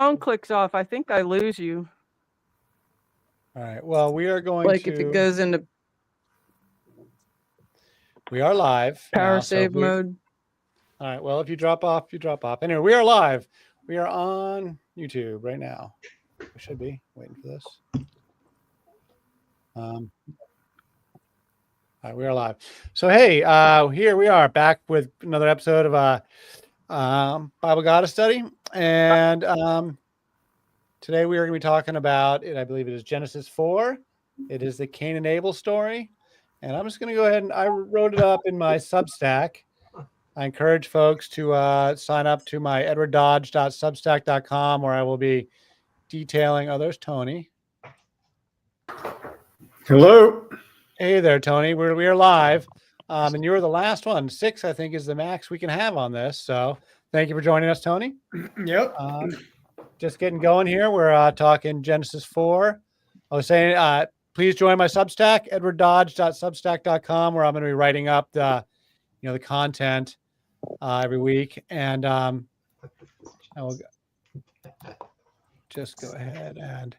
phone clicks off, I think I lose you. All right. Well, we are going Like to. if it goes into We are live power now, save mode. All right. Well, if you drop off, you drop off. Anyway, we are live. We are on YouTube right now. We should be waiting for this. All right, we are live. So, hey, here we are back with another episode of Bible Goddess Study. And today we are going to be talking about it. I believe it is Genesis 4. It is the Cain and Abel story. And I'm just going to go ahead and I wrote it up in my Substack. I encourage folks to sign up to my edwarddodge.substack.com where I will be detailing. Oh, there's Tony. Hello. Hey there, Tony. We are live. And you were the last one. 6, I think, is the max we can have on this. So thank you for joining us, Tony. Yep. Just getting going here. We're talking Genesis 4. I was saying, please join my Substack, edwarddodge.substack.com, where I'm going to be writing up the content every week. And I will just go ahead and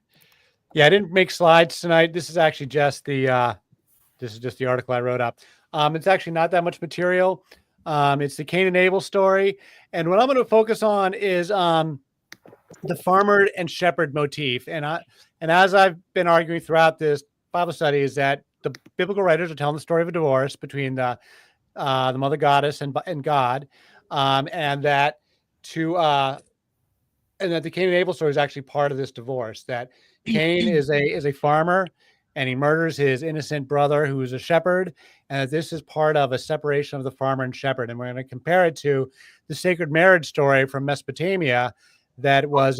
I didn't make slides tonight. This is actually just the article I wrote up. It's actually not that much material. It's the Cain and Abel story. And what I'm going to focus on is the farmer and shepherd motif. And as I've been arguing throughout this Bible study is that the biblical writers are telling the story of a divorce between the mother goddess and God, and that the Cain and Abel story is actually part of this divorce. That Cain is a farmer, and he murders his innocent brother, who is a shepherd, and that this is part of a separation of the farmer and shepherd. And we're going to compare it to the sacred marriage story from Mesopotamia, that was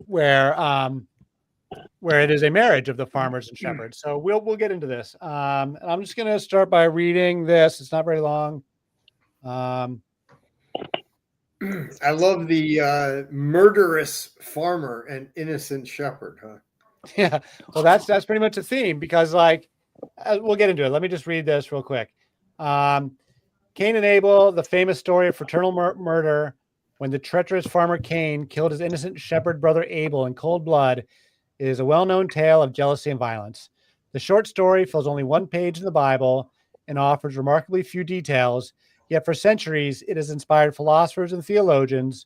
where it is a marriage of the farmers and shepherds. So we'll get into this. And I'm just going to start by reading this. It's not very long. I love the murderous farmer and innocent shepherd, huh? Yeah. Well, that's pretty much a theme, because we'll get into it. Let me just read this real quick. Cain and Abel, the famous story of fraternal murder, when the treacherous farmer Cain killed his innocent shepherd brother Abel in cold blood, is a well-known tale of jealousy and violence. The short story fills only one page in the Bible and offers remarkably few details, yet for centuries it has inspired philosophers and theologians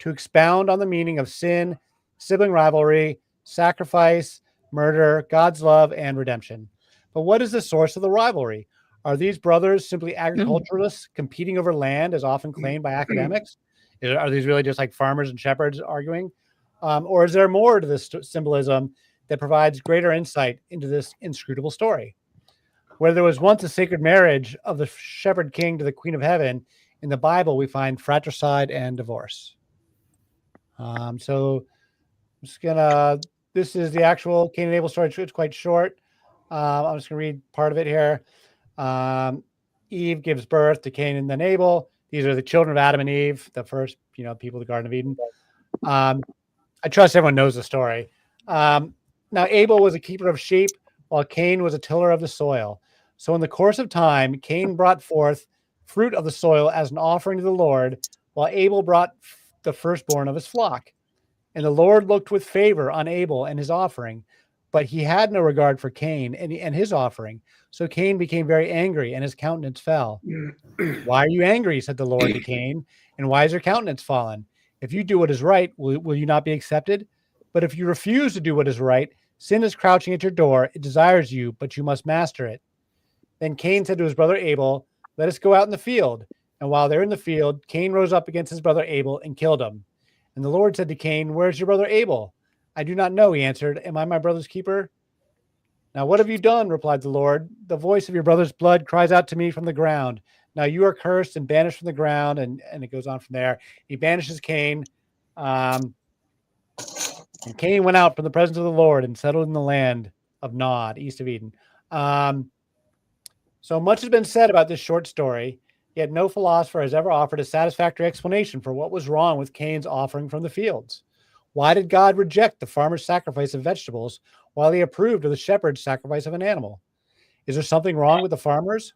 to expound on the meaning of sin, sibling rivalry, sacrifice, murder, God's love, and redemption. But what is the source of the rivalry? Are these brothers simply agriculturalists competing over land, as often claimed by academics? Are these really just like farmers and shepherds arguing? Or is there more to this symbolism that provides greater insight into this inscrutable story? Where there was once a sacred marriage of the shepherd king to the queen of heaven, in the Bible we find fratricide and divorce. So I'm just this is the actual Cain and Abel story. It's quite short. I'm just going to read part of it here. Eve gives birth to Cain and then Abel. These are the children of Adam and Eve, the first, people of the Garden of Eden. I trust everyone knows the story. Now, Abel was a keeper of sheep, while Cain was a tiller of the soil. So in the course of time, Cain brought forth fruit of the soil as an offering to the Lord, while Abel brought the firstborn of his flock. And the Lord looked with favor on Abel and his offering, but he had no regard for Cain and his offering. So Cain became very angry, and his countenance fell. Why are you angry, said the Lord to Cain, and why is your countenance fallen? If you do what is right, will you not be accepted? But if you refuse to do what is right, sin is crouching at your door. It desires you, but you must master it. Then Cain said to his brother Abel, let us go out in the field. And while they're in the field, Cain rose up against his brother Abel and killed him. And the Lord said to Cain, where's your brother Abel? I do not know, he answered. Am I my brother's keeper? Now what have you done? Replied the Lord. The voice of your brother's blood cries out to me from the ground. Now you are cursed and banished from the ground. And it goes on from there. He banishes Cain. And Cain went out from the presence of the Lord and settled in the land of Nod, east of Eden. So much has been said about this short story, yet no philosopher has ever offered a satisfactory explanation for what was wrong with Cain's offering from the fields. Why did God reject the farmer's sacrifice of vegetables while he approved of the shepherd's sacrifice of an animal? Is there something wrong with the farmers?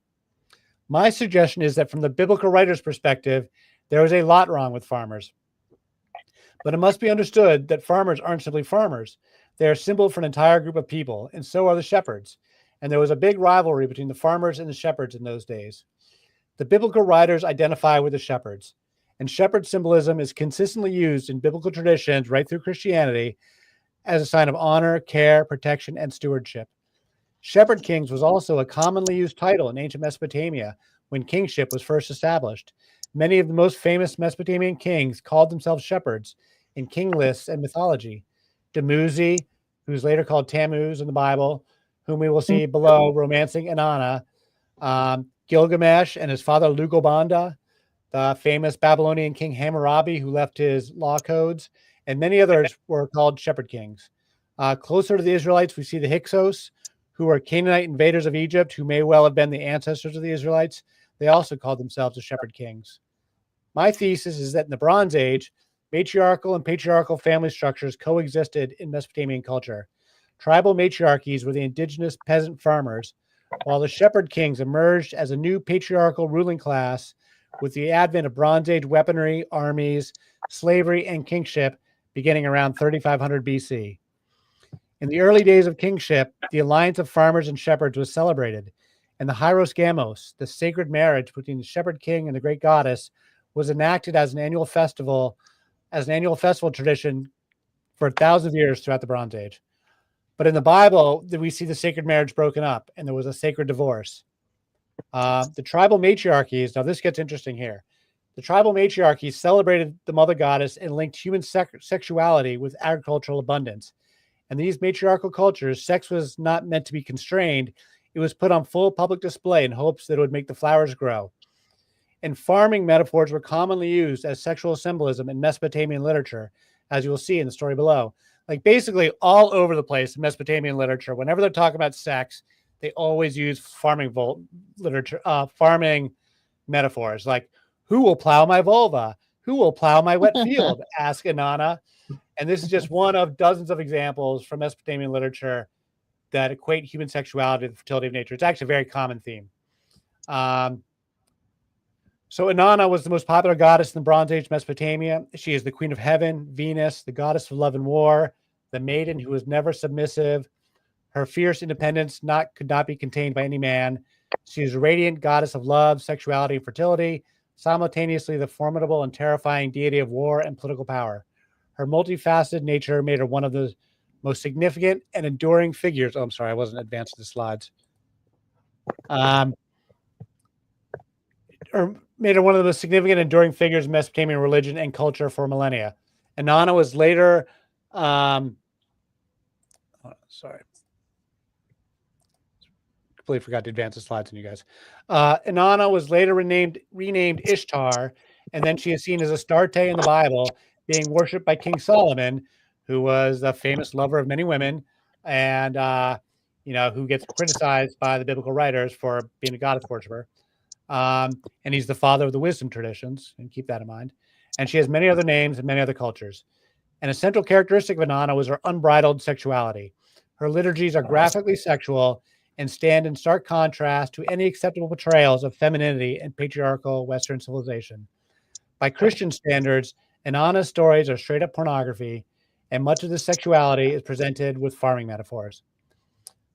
My suggestion is that from the biblical writer's perspective, there is a lot wrong with farmers. But it must be understood that farmers aren't simply farmers. They are a symbol for an entire group of people, and so are the shepherds. And there was a big rivalry between the farmers and the shepherds in those days. The biblical writers identify with the shepherds, and shepherd symbolism is consistently used in biblical traditions right through Christianity as a sign of honor, care, protection, and stewardship. Shepherd kings was also a commonly used title in ancient Mesopotamia when kingship was first established. Many of the most famous Mesopotamian kings called themselves shepherds in king lists and mythology. Dumuzi, who's later called Tammuz in the Bible, whom we will see below, romancing Inanna. Gilgamesh and his father Lugobanda, the famous Babylonian king Hammurabi, who left his law codes, and many others were called shepherd kings. Closer to the Israelites, we see the Hyksos, who were Canaanite invaders of Egypt, who may well have been the ancestors of the Israelites. They also called themselves the shepherd kings. My thesis is that in the Bronze Age, matriarchal and patriarchal family structures coexisted in Mesopotamian culture. Tribal matriarchies were the indigenous peasant farmers, while the shepherd kings emerged as a new patriarchal ruling class with the advent of Bronze Age weaponry, armies, slavery, and kingship beginning around 3500 BC. In the early days of kingship, the alliance of farmers and shepherds was celebrated, and the hieros gamos, the sacred marriage between the shepherd king and the great goddess, was enacted as an annual festival tradition for thousands of years throughout the Bronze Age. But in the Bible, we see the sacred marriage broken up, and there was a sacred divorce. The tribal matriarchies, now this gets interesting here. The tribal matriarchies celebrated the mother goddess and linked human sexuality with agricultural abundance. And these matriarchal cultures, sex was not meant to be constrained. It was put on full public display in hopes that it would make the flowers grow. And farming metaphors were commonly used as sexual symbolism in Mesopotamian literature, as you will see in the story below. Like basically all over the place in Mesopotamian literature, whenever they're talking about sex, they always use farming metaphors, like who will plow my vulva? Who will plow my wet field? Ask Inanna. And this is just one of dozens of examples from Mesopotamian literature that equate human sexuality to the fertility of nature. It's actually a very common theme. So Inanna was the most popular goddess in the Bronze Age Mesopotamia. She is the queen of heaven, Venus, the goddess of love and war, the maiden who was never submissive. Her fierce independence could not be contained by any man. She is a radiant goddess of love, sexuality, and fertility, simultaneously the formidable and terrifying deity of war and political power. Her multifaceted nature made her one of the most significant and enduring figures. Oh, I'm sorry, I wasn't advancing the slides. Or made her one of the most significant enduring figures in Mesopotamian religion and culture for millennia. Inanna was later, completely forgot to advance the slides on you guys. Inanna was later renamed Ishtar, and then she is seen as Astarte in the Bible, being worshipped by King Solomon, who was a famous lover of many women, and who gets criticized by the biblical writers for being a goddess worshiper. And he's the father of the wisdom traditions, and keep that in mind. And she has many other names and many other cultures. And a central characteristic of Inanna was her unbridled sexuality. Her liturgies are graphically sexual and stand in stark contrast to any acceptable portrayals of femininity in patriarchal Western civilization. By Christian standards, Inanna's stories are straight up pornography, and much of the sexuality is presented with farming metaphors.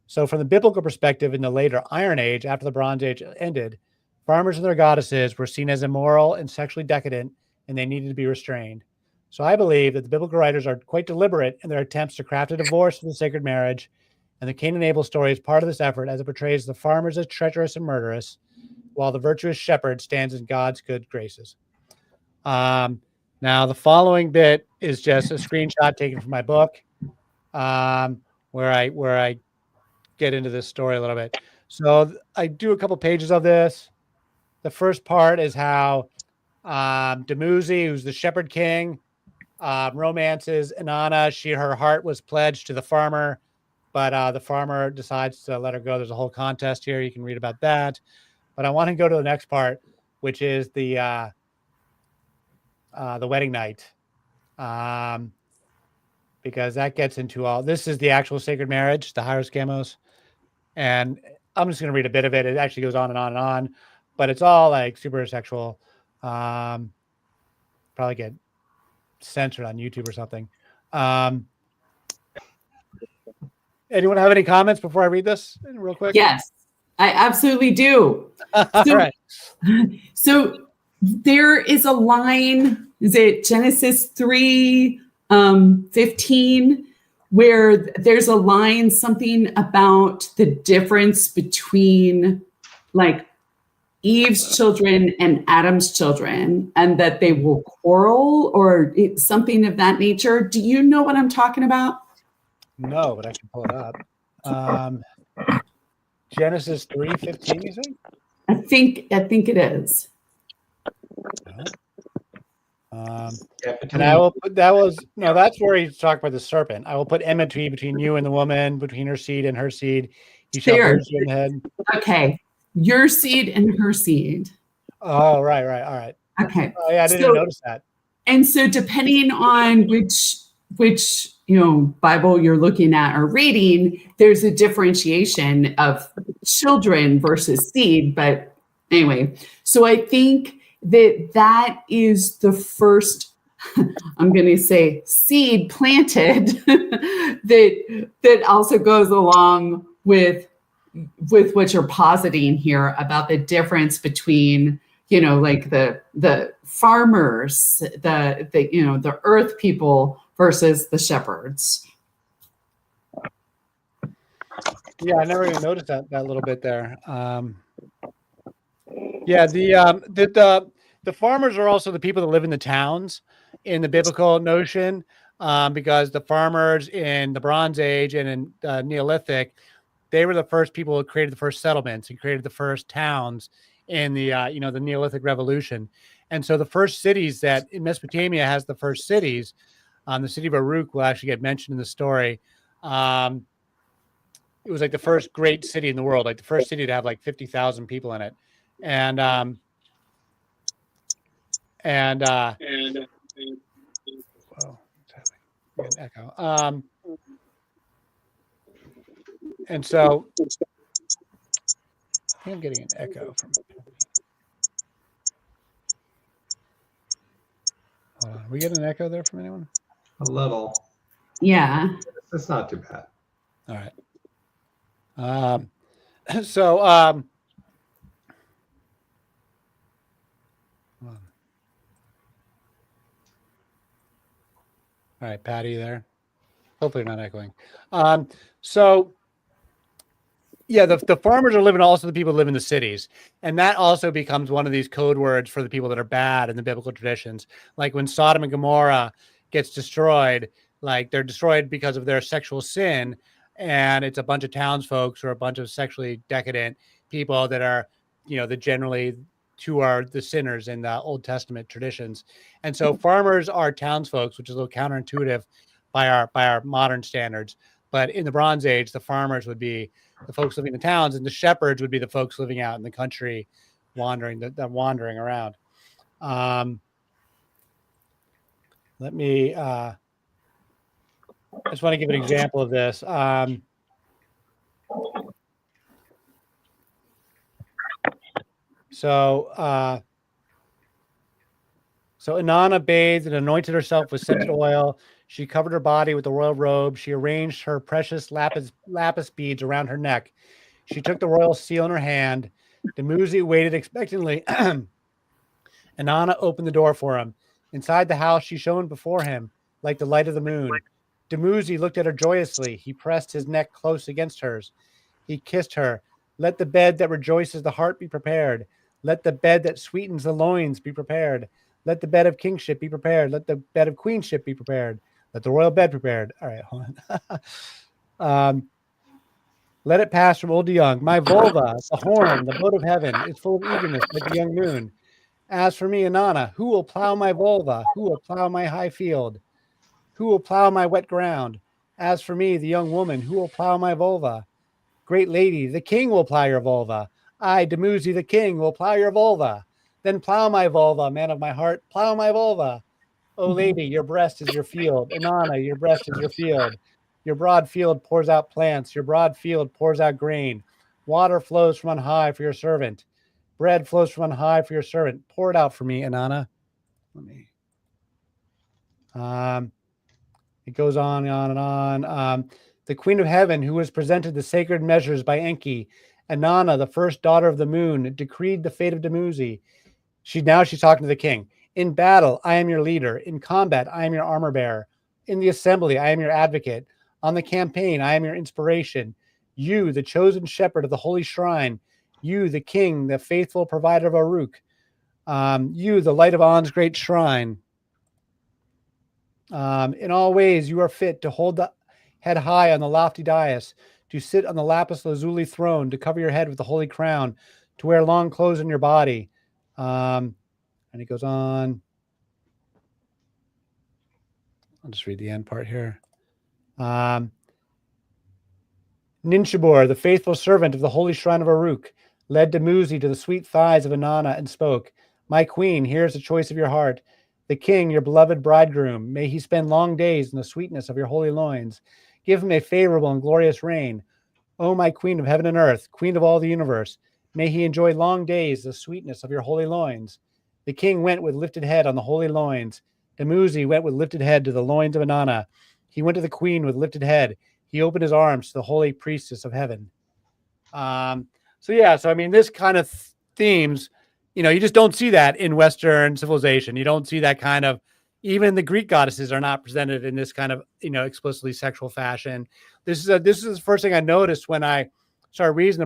So from the biblical perspective, in the later Iron Age, after the Bronze Age ended, farmers and their goddesses were seen as immoral and sexually decadent, and they needed to be restrained. So I believe that the biblical writers are quite deliberate in their attempts to craft a divorce for the sacred marriage, and the Cain and Abel story is part of this effort, as it portrays the farmers as treacherous and murderous, while the virtuous shepherd stands in God's good graces. Now, the following bit is just a screenshot taken from my book, where I get into this story a little bit. So I do a couple pages of this. The first part is how Dumuzi, who's the shepherd king, romances Inanna. Her heart was pledged to the farmer, but the farmer decides to let her go. There's a whole contest here. You can read about that. But I want to go to the next part, which is the wedding night, because that gets into all. This is the actual sacred marriage, the hieros gamos, and I'm just going to read a bit of it. It actually goes on and on and on, but it's all like super sexual. Probably get censored on YouTube or something. Anyone have any comments before I read this real quick? Yes, I absolutely do. All right. So there is a line, is it Genesis 3, 15, where there's a line, something about the difference between like Eve's children and Adam's children, and that they will quarrel or something of that nature. Do you know what I'm talking about? No, but I can pull it up. Genesis 3:15, you think? I think it is. And I will put that's where he's talking about the serpent. I will put enmity between you and the woman, between her seed and her seed. He shall bruise you in the head. Okay. Your seed and her seed. Oh, right. All right. Okay. Oh, yeah, I didn't notice that. And so depending on which Bible you're looking at or reading, there's a differentiation of children versus seed. But anyway, so I think that is the first, I'm going to say, seed planted that also goes along with what you're positing here about the difference between, like the farmers, the earth people versus the shepherds. Yeah, I never even noticed that little bit there. Yeah, the farmers are also the people that live in the towns in the biblical notion, because the farmers in the Bronze Age and in Neolithic, they were the first people who created the first settlements and created the first towns in the the Neolithic Revolution. And so the first cities that in Mesopotamia has the first cities, the city of Uruk will actually get mentioned in the story. It was like the first great city in the world, like the first city to have like 50,000 people in it. And whoa, what's happening? We got an echo. And so I think I'm getting an echo from. Hold on. We get an echo there from anyone? A little. Yeah. It's not too bad. All right. So all right, Patty, there. Hopefully you're not echoing. So yeah, the farmers are living, also the people that live in the cities. And that also becomes one of these code words for the people that are bad in the biblical traditions. Like when Sodom and Gomorrah gets destroyed, like they're destroyed because of their sexual sin. And it's a bunch of townsfolk or a bunch of sexually decadent people that are, that generally who are the sinners in the Old Testament traditions. And so farmers are townsfolk, which is a little counterintuitive by our modern standards. But in the Bronze Age, the farmers would be the folks living in the towns, and the shepherds would be the folks living out in the country, wandering around. Let me. I just want to give an example of this. So Inanna bathed and anointed herself with scented oil. She covered her body with the royal robe. She arranged her precious lapis beads around her neck. She took the royal seal in her hand. Dumuzi waited expectantly. Inanna opened the door for him. Inside the house, she shone before him like the light of the moon. Dumuzi looked at her joyously. He pressed his neck close against hers. He kissed her. Let the bed that rejoices the heart be prepared. Let the bed that sweetens the loins be prepared. Let the bed of kingship be prepared. Let the bed of queenship be prepared. Let the royal bed prepared. All right, hold on. Let it pass from old to young. My vulva, the horn, the boat of heaven, is full of eagerness like the young moon. As for me, Inanna, who will plow my vulva? Who will plow my high field? Who will plow my wet ground? As for me, the young woman, who will plow my vulva? Great lady, the king will plow your vulva. I, Dumuzi, the king, will plow your vulva. Then plow my vulva, man of my heart, plow my vulva. O lady, your breast is your field. Inanna, your breast is your field. Your broad field pours out plants. Your broad field pours out grain. Water flows from on high for your servant. Bread flows from on high for your servant. Pour it out for me, Inanna. Let me. It goes on and on and on. The queen of heaven, who was presented the sacred measures by Enki, Inanna, the first daughter of the moon, decreed the fate of Dumuzi. She's talking to the king. In battle, I am your leader. In combat, I am your armor bearer. In the assembly, I am your advocate. On the campaign, I am your inspiration. You, the chosen shepherd of the holy shrine. You, the king, the faithful provider of Uruk. You, the light of An's great shrine. In all ways, you are fit to hold the head high on the lofty dais, to sit on the lapis lazuli throne, to cover your head with the holy crown, to wear long clothes on your body. And it goes on. I'll just read the end part here. Ninshabur, the faithful servant of the holy shrine of Uruk, led Dumuzi to the sweet thighs of Inanna and spoke, "My queen, here is the choice of your heart. The king, your beloved bridegroom, may he spend long days in the sweetness of your holy loins. Give him a favorable and glorious reign. O my queen of heaven and earth, queen of all the universe, may he enjoy long days the sweetness of your holy loins." The king went with lifted head on the holy loins. Dumuzi went with lifted head to the loins of Inanna. He went to the queen with lifted head. He opened his arms to the holy priestess of heaven. So I mean, this kind of themes, you just don't see that in Western civilization. You don't see that kind of, even the Greek goddesses are not presented in this kind of, explicitly sexual fashion. This is the first thing I noticed when I started reading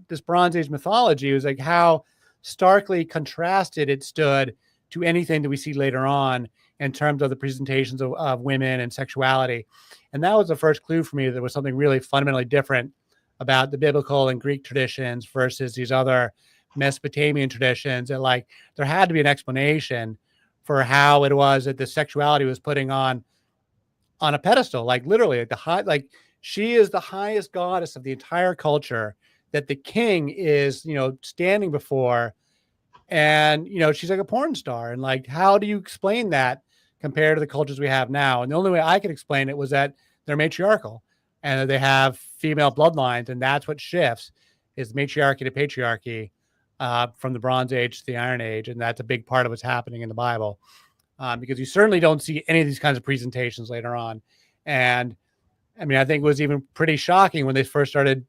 this Bronze Age mythology. It was like how starkly contrasted it stood to anything that we see later on in terms of the presentations of women and sexuality. And that was the first clue for me that there was something really fundamentally different about the biblical and Greek traditions versus these other Mesopotamian traditions. And like, there had to be an explanation for how it was that the sexuality was putting on a pedestal, like literally she is the highest goddess of the entire culture that the king is, standing before. And, she's like a porn star. And like, how do you explain that compared to the cultures we have now? And the only way I could explain it was that they're matriarchal and that they have female bloodlines. And that's what shifts, is matriarchy to patriarchy from the Bronze Age to the Iron Age. And that's a big part of what's happening in the Bible, because you certainly don't see any of these kinds of presentations later on. And I mean, I think it was even pretty shocking when they first started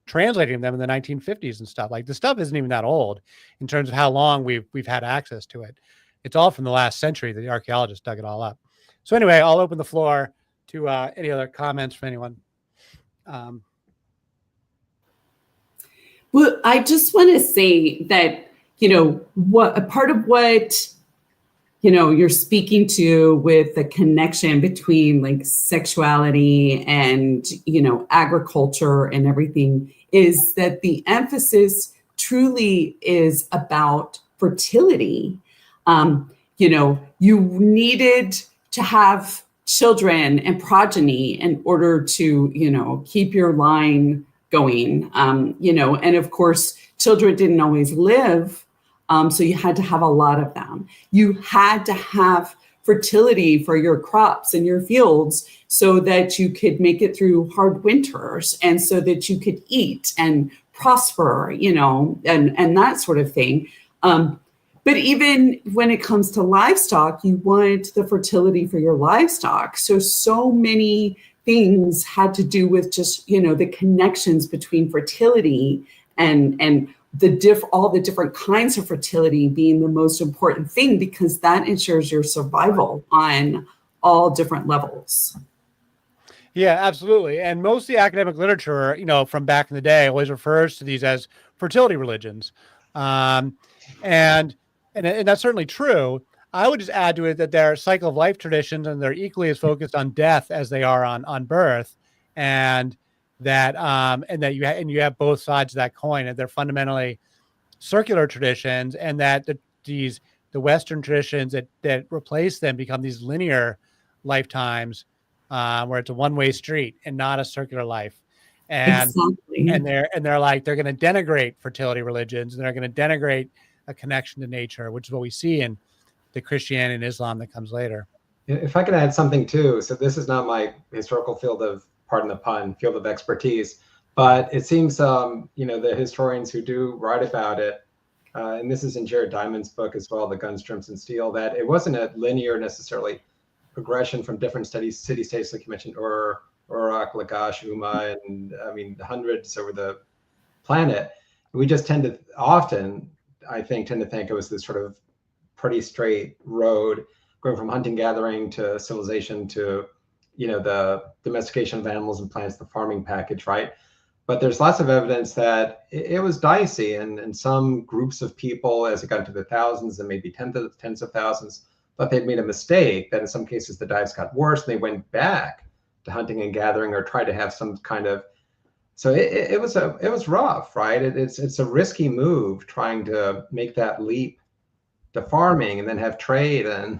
translating them in the 1950s and stuff. Like, the stuff isn't even that old in terms of how long we've had access to it. It's all from the last century that the archaeologists dug it all up. So anyway, I'll open the floor to any other comments from anyone. Well, I just want to say that, what a part of what, you're speaking to with the connection between like sexuality and, agriculture and everything, is that the emphasis truly is about fertility. You needed to have children and progeny in order to, keep your line going, and of course, children didn't always live. So you had to have a lot of them. You had to have fertility for your crops and your fields so that you could make it through hard winters and so that you could eat and prosper, and that sort of thing. But even when it comes to livestock, you want the fertility for your livestock. So many things had to do with just, the connections between fertility and all the different kinds of fertility being the most important thing, because that ensures your survival on all different levels. Yeah, absolutely. And most of the academic literature, from back in the day always refers to these as fertility religions. And that's certainly true. I would just add to it that they're cycle of life traditions, and they're equally as focused on death as they are on birth. And that you have both sides of that coin, and they're fundamentally circular traditions, and that the Western traditions that replace them become these linear lifetimes, where it's a one-way street and not a circular life. And exactly. and they're going to denigrate fertility religions, and they're going to denigrate a connection to nature, which is what we see in the Christianity and Islam that comes later. If I could add something too, so this is not my historical field of, pardon the pun, field of expertise, but it seems, the historians who do write about it, and this is in Jared Diamond's book as well, The Guns, Germs, and Steel, that it wasn't a linear necessarily aggression from different city-states, like you mentioned, or Uruk, Lagash, Umma, and I mean, hundreds over the planet. We just tend to often, I think it was this sort of pretty straight road going from hunting gathering to civilization to, the domestication of animals and plants, the farming package, right? But there's lots of evidence that it was dicey, and some groups of people, as it got into the thousands and maybe tens of thousands, thought they'd made a mistake, that in some cases the diets got worse and they went back to hunting and gathering or tried to have some kind of, so it was rough, right? It's a risky move trying to make that leap to farming and then have trade. And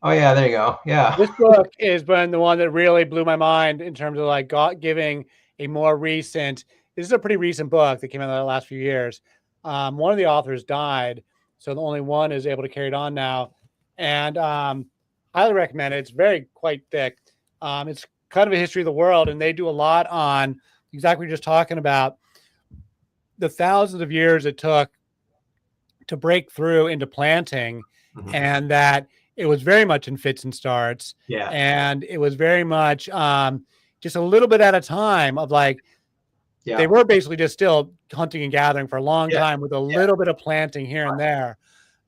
oh yeah, there you go. Yeah, This book has been the one that really blew my mind in terms of like giving a more recent. This is a pretty recent book that came out in the last few years. One of the authors died, so the only one is able to carry it on now, and highly recommend it. It's quite thick. It's kind of a history of the world, and they do a lot on exactly what you're just talking about, the thousands of years it took to break through into planting, and that it was very much in fits and starts. Yeah. And it was very much just a little bit at a time of like, they were basically just still hunting and gathering for a long time with a little bit of planting here and there.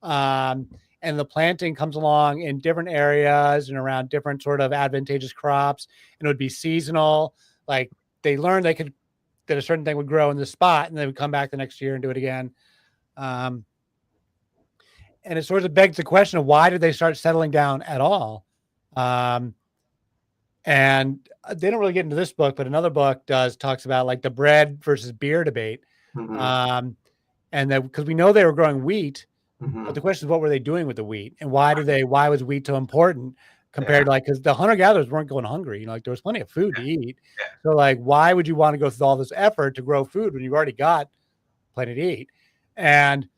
And the planting comes along in different areas and around different sort of advantageous crops. And it would be seasonal. Like they learned that a certain thing would grow in this spot, and they would come back the next year and do it again. And it sort of begs the question of why did they start settling down at all? And they don't really get into this book, but another book talks about like the bread versus beer debate. And that because we know they were growing wheat, but the question is, what were they doing with the wheat, and why was wheat so important compared to like, because the hunter-gatherers weren't going hungry, like there was plenty of food to eat. So like, why would you want to go through all this effort to grow food when you've already got plenty to eat? And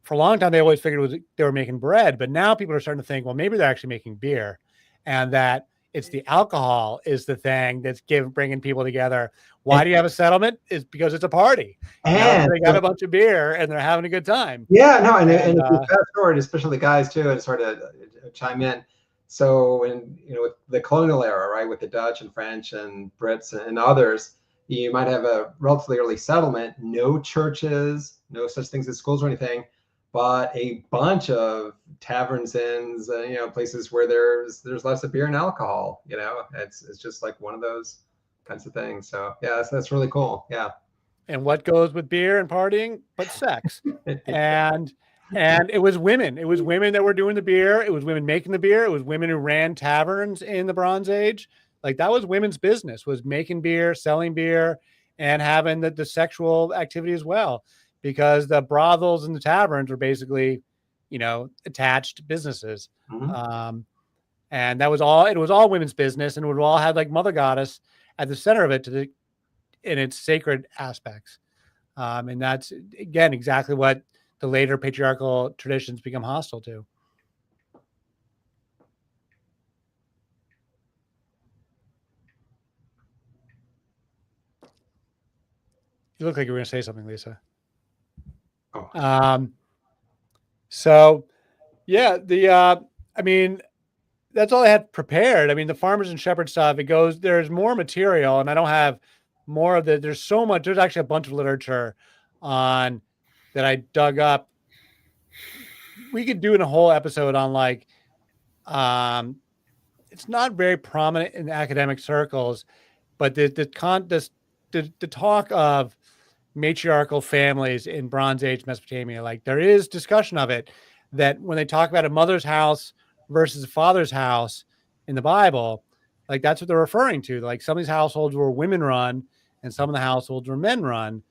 for a long time, they always figured they were making bread, but now people are starting to think, well, maybe they're actually making beer, and that it's the alcohol is the thing that's bringing people together. Why do you have a settlement? Is because it's a party. And they got a bunch of beer and they're having a good time. Yeah, no, and if you fast forward, especially the guys too, and sort of chime in. So with the colonial era, right, with the Dutch and French and Brits and others, you might have a relatively early settlement, no churches, no such things as schools or anything, but a bunch of taverns, inns, places where there's lots of beer and alcohol. It's just like one of those kinds of things. So yeah, that's really cool. Yeah. And what goes with beer and partying but sex? and it was women. It was women that were doing the beer. It was women making the beer. It was women who ran taverns in the Bronze Age. Like that was women's business, was making beer, selling beer, and having the sexual activity as well. Because the brothels and the taverns were basically, attached businesses. And that was all, it was all women's business, and it would all have like Mother Goddess at the center of it in its sacred aspects. And that's, again, exactly what the later patriarchal traditions become hostile to. You look like you were going to say something, Lisa. So yeah, that's all I had prepared. The farmers and shepherd stuff, there's more material, and I don't have more of there's so much, there's actually a bunch of literature on that I dug up. We could do a whole episode on like, it's not very prominent in academic circles, but the talk of matriarchal families in Bronze Age Mesopotamia, like there is discussion of it, that when they talk about a mother's house versus a father's house in the Bible, like that's what they're referring to. Like some of these households were women run and some of the households were men run,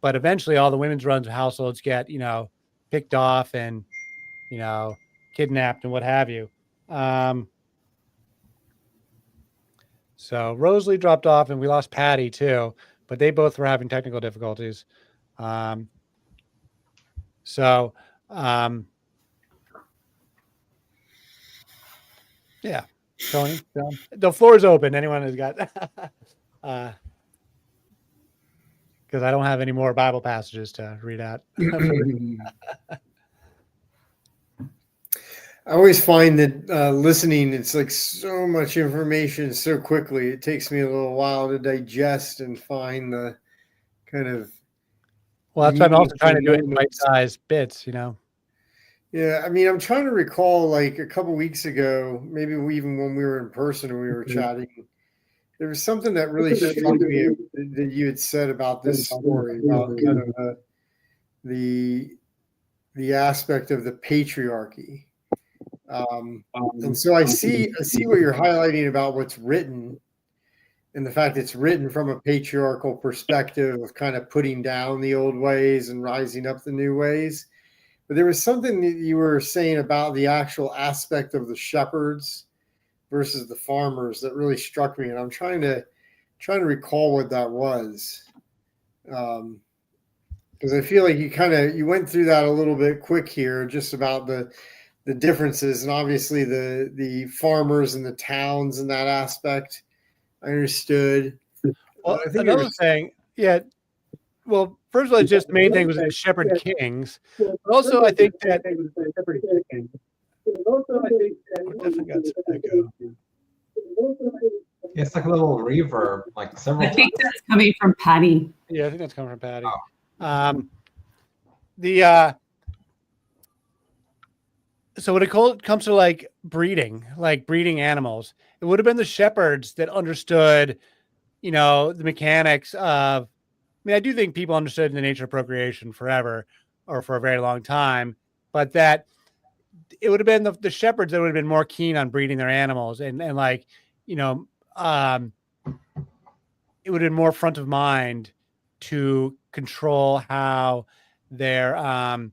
but eventually all the women's runs of households get, picked off and, kidnapped and what have you. So Rosalie dropped off and we lost Patty too, but they both were having technical difficulties. Yeah, Tony, the floor is open. Anyone who's got, because I don't have any more Bible passages to read out. I always find that listening, it's like so much information so quickly. It takes me a little while to digest and find the kind of Well, that's why I'm also trying to do it in moments. bite-sized bits, you know. Yeah, I mean, I'm trying to recall like a couple weeks ago, maybe even when we were in person and we were chatting, there was something that really struck me that you had said about this story, about kind of the aspect of the patriarchy. And so I see what you're highlighting about what's written and the fact it's written from a patriarchal perspective of kind of putting down the old ways and rising up the new ways. But there was something that you were saying about the actual aspect of the shepherds versus the farmers that really struck me, and I'm trying to recall what that was, because I feel like you went through that a little bit quick here, just about the differences, and obviously the farmers and the towns in that aspect. I understood. Well, I think another thing, yeah. Well, first of all, it's just the main thing was the shepherd kings. But also, I think that definitely got some echo. It's like a little reverb, like several I think times. that's coming from Patty. Yeah, I think that's coming from Patty. Oh. So when it comes to like breeding animals, it would have been the shepherds that understood, you know, the mechanics of. I mean, I do think people understood the nature of procreation forever, or for a very long time, but that it would have been the shepherds that would have been more keen on breeding their animals, and like, you know, it would have been more front of mind to control how they're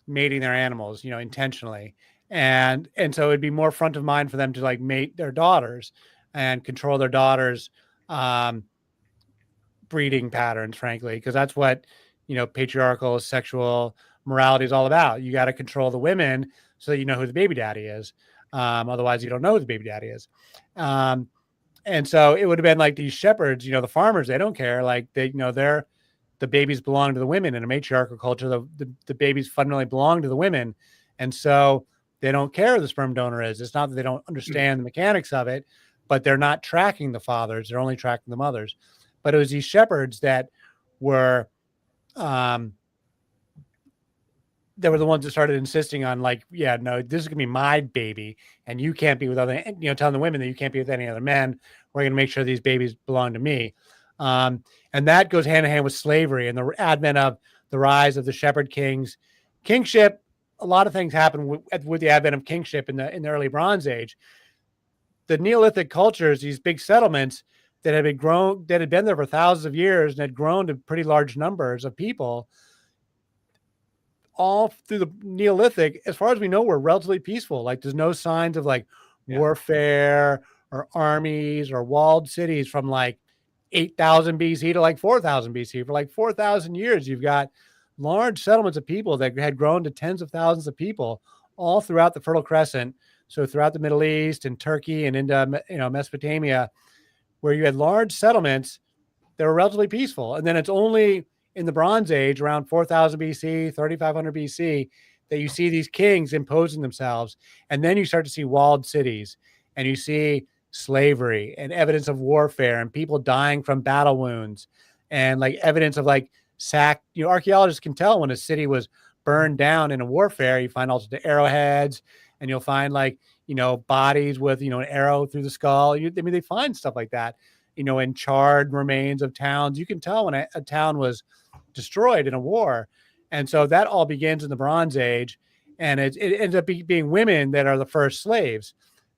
mating their animals, you know, intentionally. And so it'd be more front of mind for them to like mate their daughters and control their daughters' breeding patterns, frankly, because that's what, you know, patriarchal sexual morality is all about. You got to control the women so that you know who the baby daddy is. Otherwise, you don't know who the baby daddy is. And so it would have been like these shepherds, you know, the farmers, they don't care. Like they, you know, the babies belong to the women. In a matriarchal culture, the babies fundamentally belong to the women. And so they don't care who the sperm donor is. It's not that they don't understand the mechanics of it, but they're not tracking the fathers. They're only tracking the mothers. But it was these shepherds that were the ones that started insisting on like, yeah, no, this is gonna be my baby, and you can't be with other, you know, telling the women that you can't be with any other men. We're gonna make sure these babies belong to me. And that goes hand in hand with slavery and the advent of the rise of the shepherd kings. Kingship, a lot of things happen with the advent of kingship in the early Bronze Age. The Neolithic cultures, these big settlements that had been there for thousands of years and had grown to pretty large numbers of people, all through the Neolithic, as far as we know, were relatively peaceful. Like there's no signs of like warfare or armies or walled cities from like 8,000 BC to like 4,000 BC. For like 4,000 years, you've got large settlements of people that had grown to tens of thousands of people all throughout the Fertile Crescent. So throughout the Middle East and Turkey and into, you know, Mesopotamia, where you had large settlements that were relatively peaceful. And then it's only in the Bronze Age, around 4,000 BC, 3,500 BC, that you see these kings imposing themselves. And then you start to see walled cities, and you see slavery and evidence of warfare and people dying from battle wounds, and like evidence of like you know, archaeologists can tell when a city was burned down in a warfare. You find also the arrowheads, and you'll find like, you know, bodies with, you know, an arrow through the skull. I mean, they find stuff like that, you know, in charred remains of towns. You can tell when a town was destroyed in a war. And so that all begins in the Bronze Age. And it ends up being women that are the first slaves,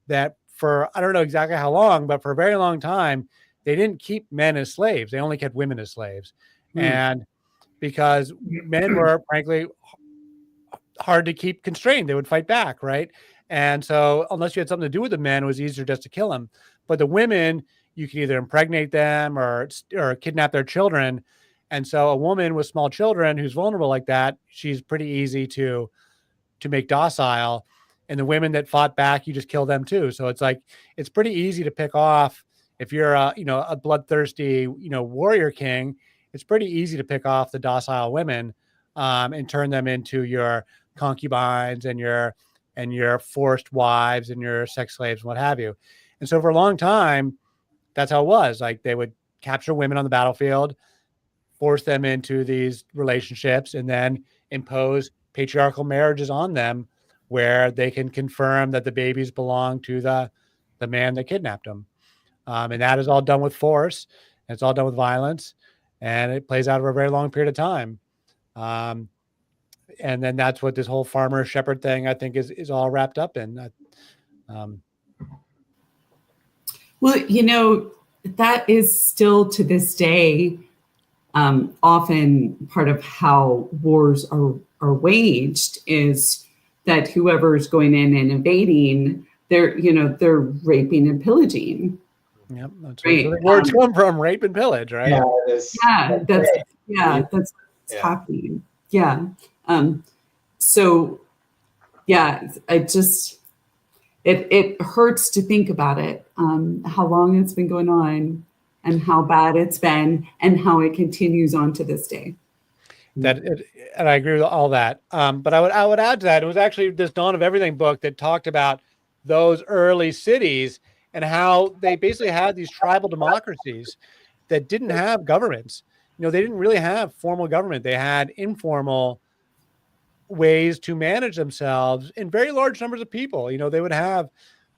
that for, I don't know exactly how long, but for a very long time, they didn't keep men as slaves. They only kept women as slaves. And because men were frankly hard to keep constrained, they would fight back, right? And so unless you had something to do with the men, it was easier just to kill them. But the women, you could either impregnate them or kidnap their children. And so a woman with small children who's vulnerable like that, she's pretty easy to make docile. And the women that fought back, you just kill them too. So it's like, it's pretty easy to pick off. If you're a bloodthirsty, you know, warrior king, it's pretty easy to pick off the docile women and turn them into your concubines and your and your forced wives and your sex slaves and what have you. And so for a long time, that's how it was. Like they would capture women on the battlefield, force them into these relationships, and then impose patriarchal marriages on them where they can confirm that the babies belong to the man that kidnapped them. And that is all done with force, and it's all done with violence, and it plays out over a very long period of time. And then that's what this whole farmer shepherd thing, I think, is all wrapped up in. Well, you know, that is still to this day often part of how wars are waged, is that whoever's going in and invading, they're raping and pillaging. Yep, that's right. where the words come from, rape and pillage, right? Yeah, it is. That's what's happening. Yeah. So yeah, it hurts to think about it, how long it's been going on and how bad it's been and how it continues on to this day. And I agree with all that. But I would add to that, it was actually this Dawn of Everything book that talked about those early cities and how they basically had these tribal democracies that didn't have governments. They didn't really have formal government. They had informal ways to manage themselves in very large numbers of people. They would have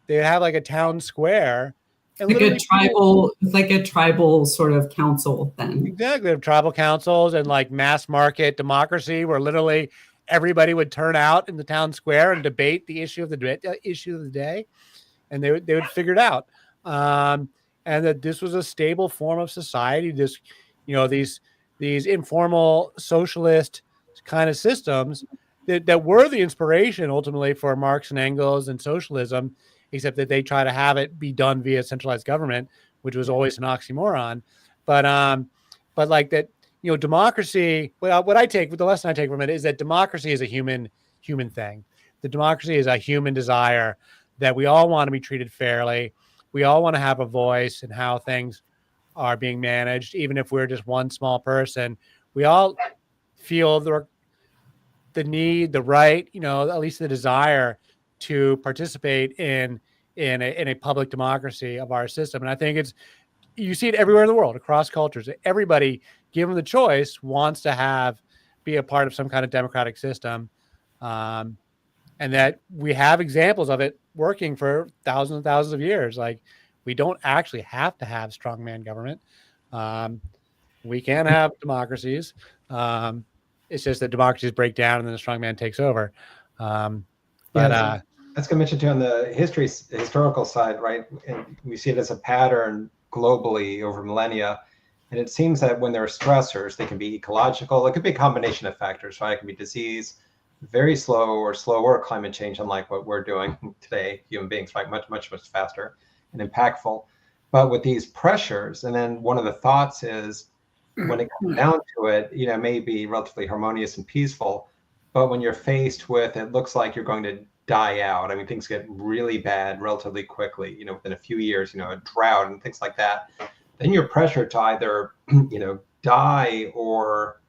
like a town square. And like a tribal sort of council then. Exactly. They have tribal councils and like mass market democracy where literally everybody would turn out in the town square and debate the issue of the day. And they would figure it out. And that this was a stable form of society. These informal socialist kind of systems that were the inspiration ultimately for Marx and Engels and socialism, except that they try to have it be done via centralized government, which was always an oxymoron. But like that, democracy, the lesson I take from it is that democracy is a human thing. The democracy is a human desire that we all want to be treated fairly. We all want to have a voice in how things are being managed, even if we're just one small person. We all feel the need, the right, at least the desire to participate in a public democracy of our system. And I think you see it everywhere in the world, across cultures. Everybody, given the choice, wants to be a part of some kind of democratic system. And that we have examples of it working for thousands and thousands of years. Like, we don't actually have to have strongman government. We can have democracies. It's just that democracies break down and then the strongman takes over. That's going to mention too on the historical side, right? And we see it as a pattern globally over millennia. And it seems that when there are stressors, they can be ecological. It could be a combination of factors, right? It can be disease, very slow or slower climate change, unlike what we're doing today, human beings, right? Much, much, much faster and impactful. But with these pressures, and then one of the thoughts is when it comes down to it, it may be relatively harmonious and peaceful, but when you're faced with, it looks like you're going to die out. I mean, things get really bad relatively quickly, within a few years, a drought and things like that. Then you're pressured to either, die or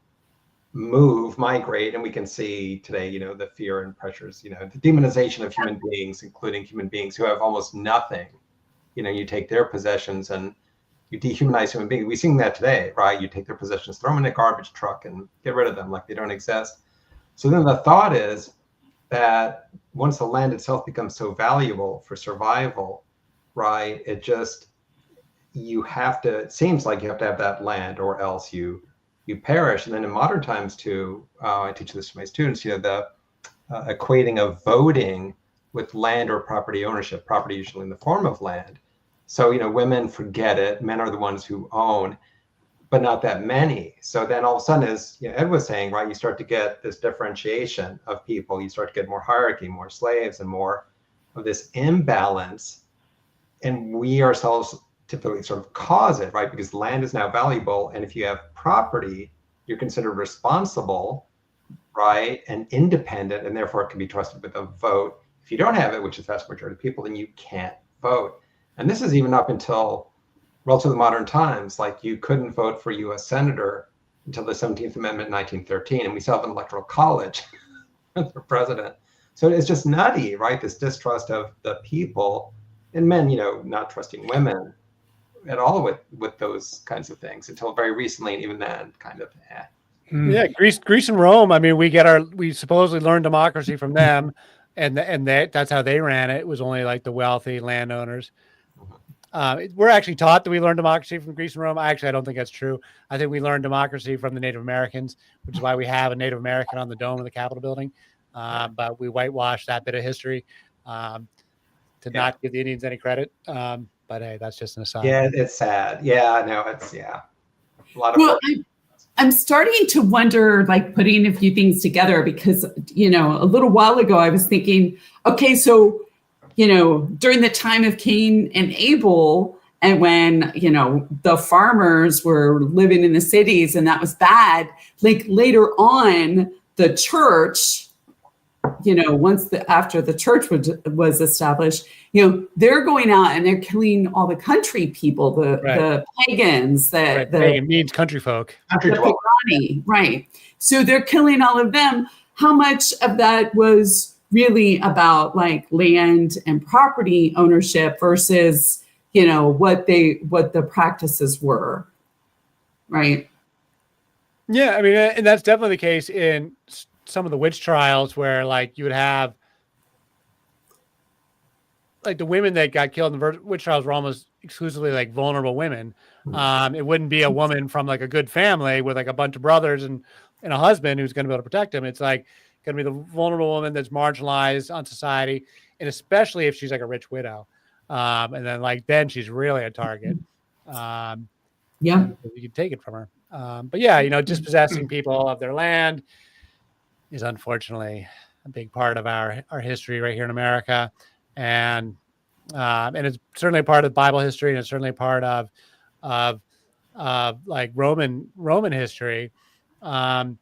migrate. And we can see today, the fear and pressures, the demonization of human beings, including human beings who have almost nothing. You take their possessions and you dehumanize human beings. We're seeing that today, right? You take their possessions, throw them in a garbage truck and get rid of them like they don't exist. So then the thought is that once the land itself becomes so valuable for survival, right, it seems like you have to have that land or else you perish. And then in modern times too, I teach this to my students, the equating of voting with land or property ownership, property usually in the form of land. So, women forget it. Men are the ones who own, but not that many. So then all of a sudden, as Ed was saying, right, you start to get this differentiation of people. You start to get more hierarchy, more slaves, and more of this imbalance. And we ourselves typically sort of cause it, right? Because land is now valuable. And if you have property, you're considered responsible, right? And independent, and therefore it can be trusted with a vote. If you don't have it, which is the vast majority of people, then you can't vote. And this is even up until relatively modern times. Like, you couldn't vote for U.S. senator until the 17th Amendment in 1913, and we still have an electoral college for president. So it's just nutty, right? This distrust of the people, and men, not trusting women at all with those kinds of things until very recently, and even then, kind of. Yeah, Greece and Rome. I mean, we supposedly learned democracy from them, and that's how they ran it. It was only like the wealthy landowners. We're actually taught that we learned democracy from Greece and Rome. I don't think that's true. I think we learned democracy from the Native Americans, which is why we have a Native American on the dome of the Capitol building. But we whitewashed that bit of history to not give the Indians any credit. But hey, that's just an aside. Yeah, it's sad. Yeah, no, it's a lot of. Well, I'm starting to wonder, like putting a few things together, because a little while ago I was thinking, okay, so during the time of Cain and Abel, and when the farmers were living in the cities, and that was bad. Like later on, the church, after the church was established, they're going out and they're killing all the country people, the pagans, pagan means country folk, right? So they're killing all of them. How much of that was really about like land and property ownership versus what the practices were, right? Yeah, I mean, and that's definitely the case in some of the witch trials, where like you would have like the women that got killed in the witch trials were almost exclusively like vulnerable women. It wouldn't be a woman from like a good family with like a bunch of brothers and a husband who's going to be able to protect him. It's like going to be the vulnerable woman that's marginalized on society, and especially if she's like a rich widow. And then she's really a target. You can take it from her. But yeah, dispossessing people of their land is unfortunately a big part of our history right here in America. And it's certainly a part of Bible history, and it's certainly a part of like Roman history. One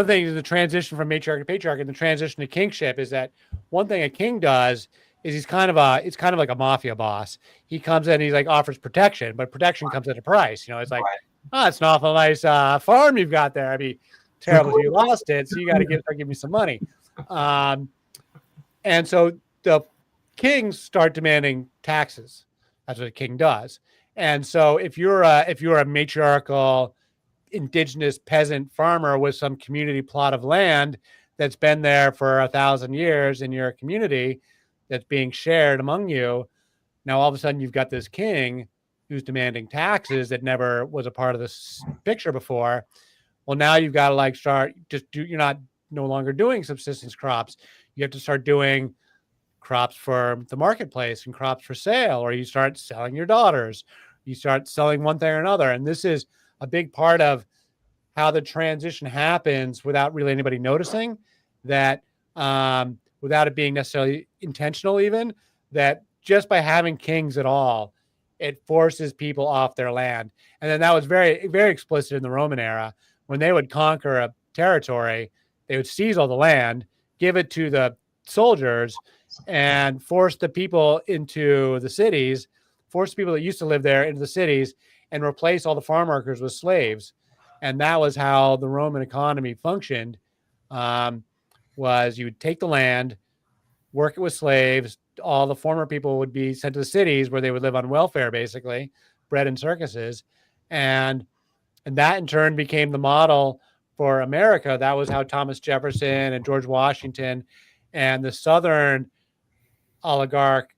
thing is the transition from matriarch to patriarch and the transition to kingship is that one thing a king does is it's kind of like a mafia boss. He comes in and he's like offers protection, but protection comes at a price. It's like, it's an awful nice farm you've got there. I mean, terrible if you lost it, so you got to give me some money. And so the kings start demanding taxes. That's what a king does. And so if you're a matriarchal indigenous peasant farmer with some community plot of land that's been there for 1,000 years in your community that's being shared among you, now all of a sudden you've got this king who's demanding taxes that never was a part of this picture before. Well, now you've got to you're not no longer doing subsistence crops. You have to start doing crops for the marketplace and crops for sale, or you start selling your daughters. You start selling one thing or another. And this is a big part of how the transition happens without really anybody noticing that, without it being necessarily intentional, even that just by having kings at all, it forces people off their land. And then that was very, very explicit in the Roman era. When they would conquer a territory, they would seize all the land, give it to the soldiers, and force the people into the cities, force the people that used to live there into the cities, and replace all the farm workers with slaves. And that was how the Roman economy functioned, was you would take the land, work it with slaves. All the former people would be sent to the cities where they would live on welfare, basically, bread and circuses. And that in turn became the model for America. That was how Thomas Jefferson and George Washington and the Southern oligarch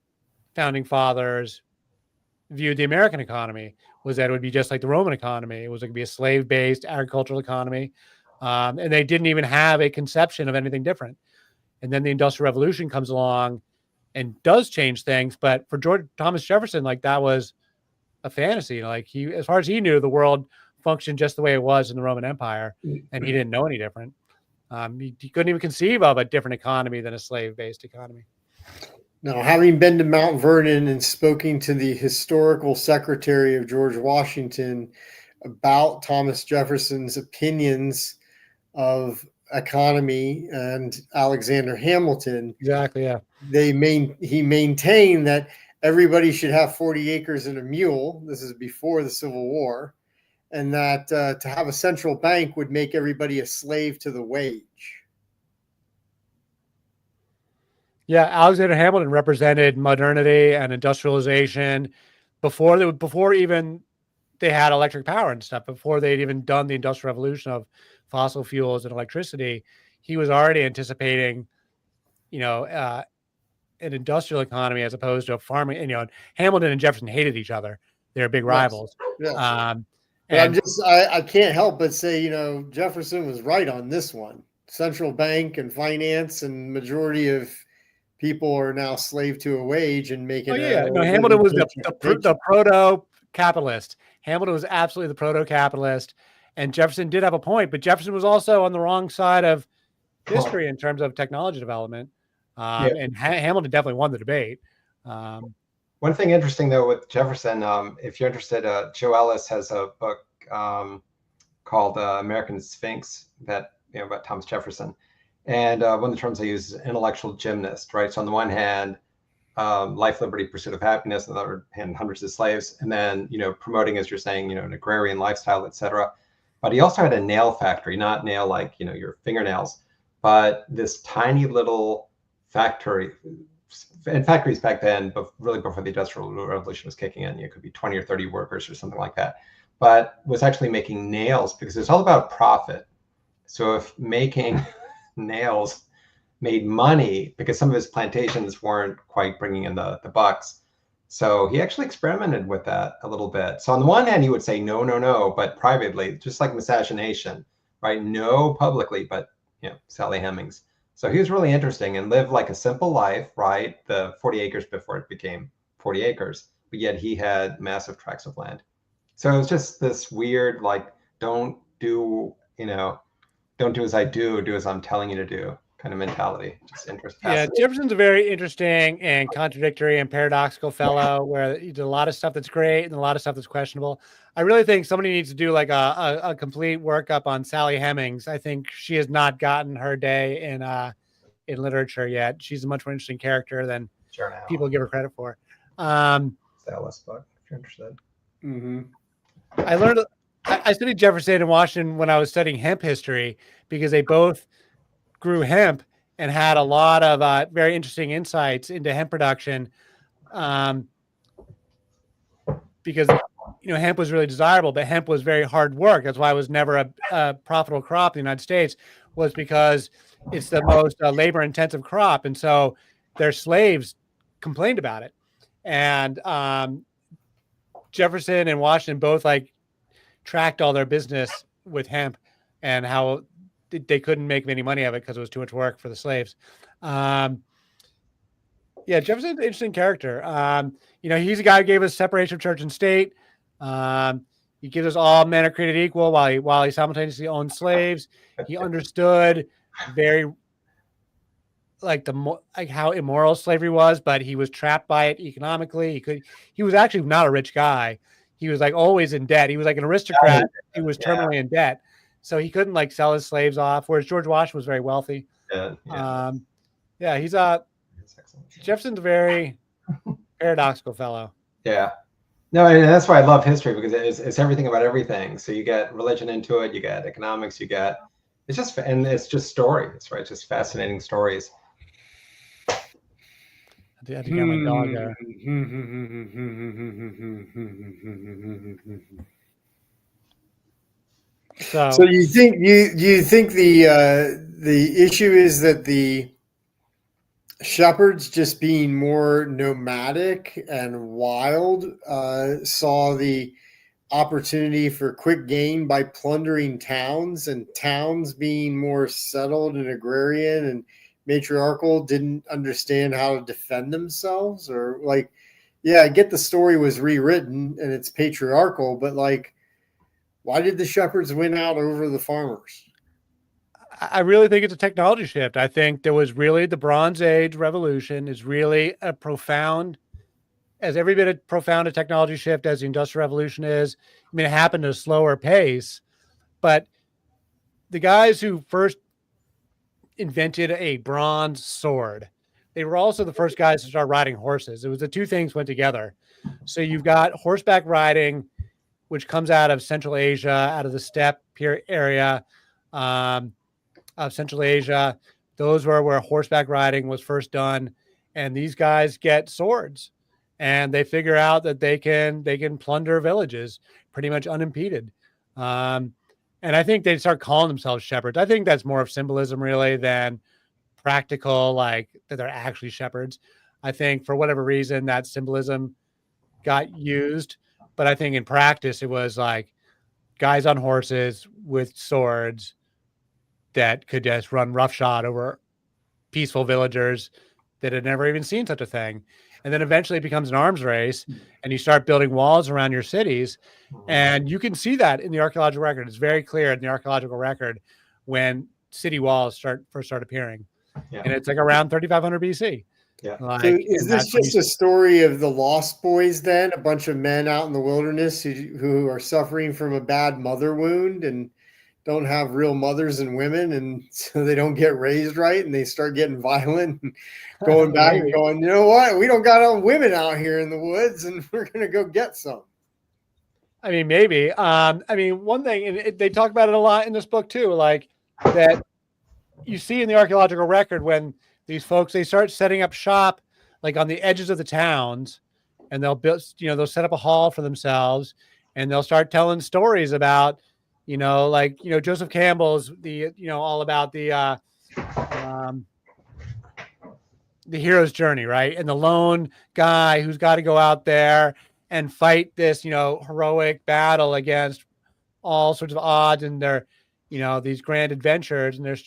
founding fathers viewed the American economy, was that it would be just like the Roman economy. It was going to be a slave-based agricultural economy. And they didn't even have a conception of anything different. And then the Industrial Revolution comes along and does change things. But for Thomas Jefferson, like that was a fantasy. Like as far as he knew, the world functioned just the way it was in the Roman Empire, and he didn't know any different. He couldn't even conceive of a different economy than a slave-based economy. Now, having been to Mount Vernon and spoken to the historical secretary of George Washington about Thomas Jefferson's opinions of economy and Alexander Hamilton, exactly, yeah, he maintained that everybody should have 40 acres and a mule. This is before the Civil War. And that to have a central bank would make everybody a slave to the wage. Yeah, Alexander Hamilton represented modernity and industrialization before even they had electric power and stuff, before they'd even done the industrial revolution of fossil fuels and electricity. He was already anticipating, an industrial economy as opposed to a farming. And, Hamilton and Jefferson hated each other. They were big rivals. Yes. And I can't help but say, Jefferson was right on this one. Central bank and finance and majority of people are now slave to a wage and making. Hamilton was the proto-capitalist. Hamilton was absolutely the proto-capitalist, and Jefferson did have a point, but Jefferson was also on the wrong side of history in terms of technology development. And Hamilton definitely won the debate. One thing interesting though with Jefferson, if you're interested, Joe Ellis has a book called American Sphinx that about Thomas Jefferson, and one of the terms I use is intellectual gymnast, right? So on the one hand, life, liberty, pursuit of happiness, on the other hand, hundreds of slaves, and then promoting, as you're saying, an agrarian lifestyle, etc. But he also had a nail factory, not nail like your fingernails, but this tiny little factory. And factories back then, but really before the Industrial Revolution was kicking in, it could be 20 or 30 workers or something like that, but was actually making nails because it's all about profit. So if making nails made money, because some of his plantations weren't quite bringing in the bucks, so he actually experimented with that a little bit. So on the one hand, he would say no, but privately, just like miscegenation, right? No publicly, but Sally Hemings. So he was really interesting and lived like a simple life, right? The 40 acres before it became 40 acres, but yet he had massive tracts of land. So it was just this weird, like, don't do as I do as I'm telling you to do kind of mentality. Just interesting. Yeah, Jefferson's a very interesting and contradictory and paradoxical fellow where he did a lot of stuff that's great and a lot of stuff that's questionable. I really think somebody needs to do like a complete workup on Sally Hemings. I think she has not gotten her day in literature yet. She's a much more interesting character than people give her credit for. Dallas book, if you're interested. Mm-hmm. I studied Jefferson and Washington when I was studying hemp history because they both grew hemp and had a lot of very interesting insights into hemp production. Because hemp was really desirable, but hemp was very hard work. That's why it was never a profitable crop in the United States, was because it's the most labor-intensive crop, and so their slaves complained about it. And Jefferson and Washington both tracked all their business with hemp and how they couldn't make any money of it because it was too much work for the slaves. Jefferson's an interesting character. He's a guy who gave us separation of church and state. He gives us all men are created equal while he simultaneously owned slaves. He understood very how immoral slavery was, but he was trapped by it economically. He was actually not a rich guy. He was always in debt. He was like an aristocrat. He was terminally in debt. So he couldn't sell his slaves off, whereas George Washington was very wealthy. Jefferson's a very paradoxical fellow. Yeah. No, and that's why I love history, because it's everything about everything. So you get religion into it, you get economics, it's just stories, right? Just fascinating stories. I had to get my dog there. So you think the issue is that the shepherds, just being more nomadic and wild, saw the opportunity for quick gain by plundering towns, and towns being more settled and agrarian and matriarchal didn't understand how to defend themselves? Or I get the story was rewritten and it's patriarchal, but why did the shepherds win out over the farmers? I really think it's a technology shift. I think there was really the Bronze Age revolution is really a profound, as every bit of profound a technology shift as the Industrial Revolution is. I mean, it happened at a slower pace, but the guys who first invented a bronze sword, they were also the first guys to start riding horses. It was the two things went together. So you've got horseback riding, which comes out of Central Asia, out of the steppe area of Central Asia. Those were where horseback riding was first done. And these guys get swords and they figure out that they can plunder villages pretty much unimpeded. And I think they start calling themselves shepherds. I think that's more of symbolism really than practical, like that they're actually shepherds. I think for whatever reason that symbolism got used, but I think in practice it was like guys on horses with swords that could just run roughshod over peaceful villagers that had never even seen such a thing. And then eventually it becomes an arms race and you start building walls around your cities. And you can see that in the archaeological record. It's very clear in the archaeological record when city walls first start appearing. Yeah. And it's like around 3500 BC. Yeah. Like, so is this just a story of the Lost Boys then? A bunch of men out in the wilderness who are suffering from a bad mother wound and don't have real mothers and women, and so they don't get raised right, and they start getting violent and going back and going, you know what? We don't got all women out here in the woods, and we're going to go get some. I mean, maybe. I mean, one thing, and they talk about it a lot in this book too, like that you see in the archaeological record when these folks, they start setting up shop like on the edges of the towns, and they'll build, they'll set up a hall for themselves, and they'll start telling stories about, like, Joseph Campbell's all about the hero's journey, right? And the lone guy who's got to go out there and fight this, heroic battle against all sorts of odds, and they're, these grand adventures, and they're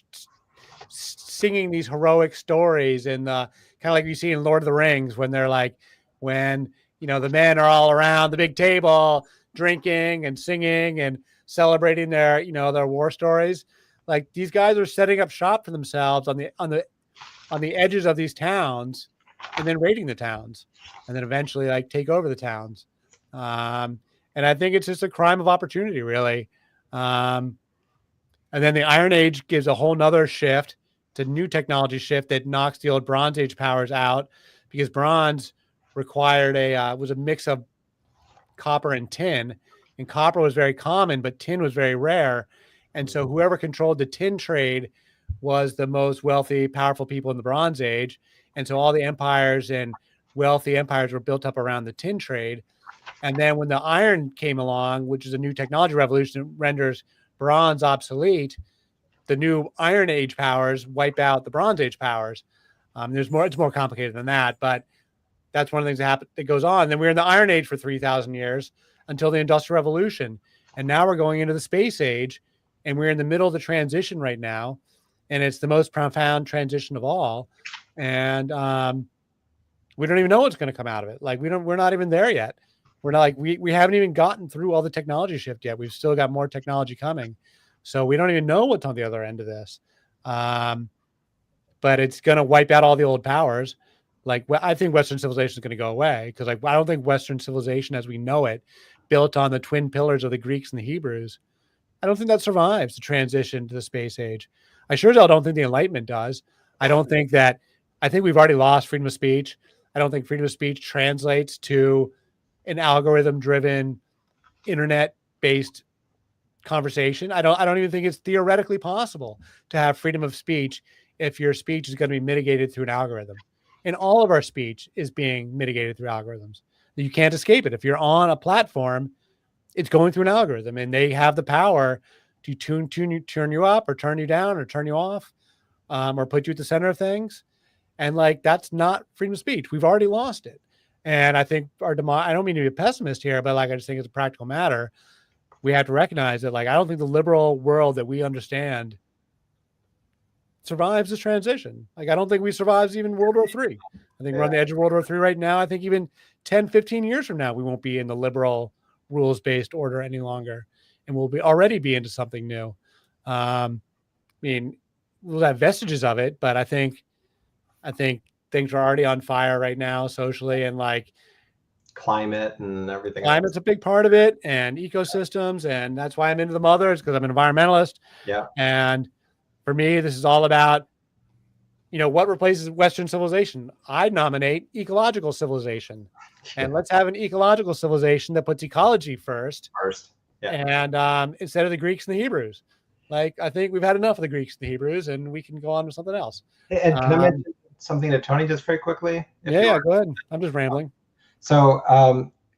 singing these heroic stories, and kind of like you see in Lord of the Rings when they're like, when, the men are all around the big table drinking and singing and celebrating their, their war stories. Like these guys are setting up shop for themselves on the edges of these towns, and then raiding the towns, and then eventually like take over the towns. And I think it's just a crime of opportunity, really. And then the Iron Age gives a whole nother shift. It's a new technology shift that knocks the old Bronze Age powers out, because bronze required was a mix of copper and tin, and copper was very common, but tin was very rare. And so whoever controlled the tin trade was the most wealthy, powerful people in the Bronze Age. And so all the empires and wealthy empires were built up around the tin trade. And then when the iron came along, which is a new technology revolution that renders bronze obsolete, the new Iron Age powers wipe out the Bronze Age powers. It's more complicated than that, but that's one of the things that goes on. Then we're in the Iron Age for 3,000 years until the Industrial Revolution. And now we're going into the Space Age, and we're in the middle of the transition right now. And it's the most profound transition of all. And we don't even know what's going to come out of it. Like we're not even there yet. We're not like, we haven't even gotten through all the technology shift yet. We've still got more technology coming. So we don't even know what's on the other end of this. But it's going to wipe out all the old powers. Like, I think Western civilization is going to go away, because like, I don't think Western civilization as we know it, built on the twin pillars of the Greeks and the Hebrews, I don't think that survives the transition to the Space Age. I sure as hell don't think the Enlightenment does. I think we've already lost freedom of speech. I don't think freedom of speech translates to an algorithm-driven, internet-based conversation. I don't even think it's theoretically possible to have freedom of speech if your speech is going to be mitigated through an algorithm. And all of our speech is being mitigated through algorithms. You can't escape it. If you're on a platform, it's going through an algorithm, and they have the power to turn you up or turn you down or turn you off, or put you at the center of things. And like, that's not freedom of speech. We've already lost it. And I think I don't mean to be a pessimist here, but like, I just think it's a practical matter. We have to recognize that, like, I don't think the liberal world that we understand survives this transition. Like, I don't think we survives even World War III. I think we're on the edge of World War III right now. I think even 10, 15 years from now, we won't be in the liberal rules-based order any longer, and we'll already be into something new. I mean, we'll have vestiges of it, but I think things are already on fire right now socially, and like climate and everything. Climate's a big part of it, and ecosystems, and that's why I'm into the mothers, because I'm an environmentalist. Yeah. And for me, this is all about, what replaces Western civilization. I nominate ecological civilization, and let's have an ecological civilization that puts ecology first. Yeah. And instead of the Greeks and the Hebrews. Like, I think we've had enough of the Greeks and the Hebrews, and we can go on to something else. And can I mention something to Tony just very quickly? Yeah, go ahead. I'm just rambling. So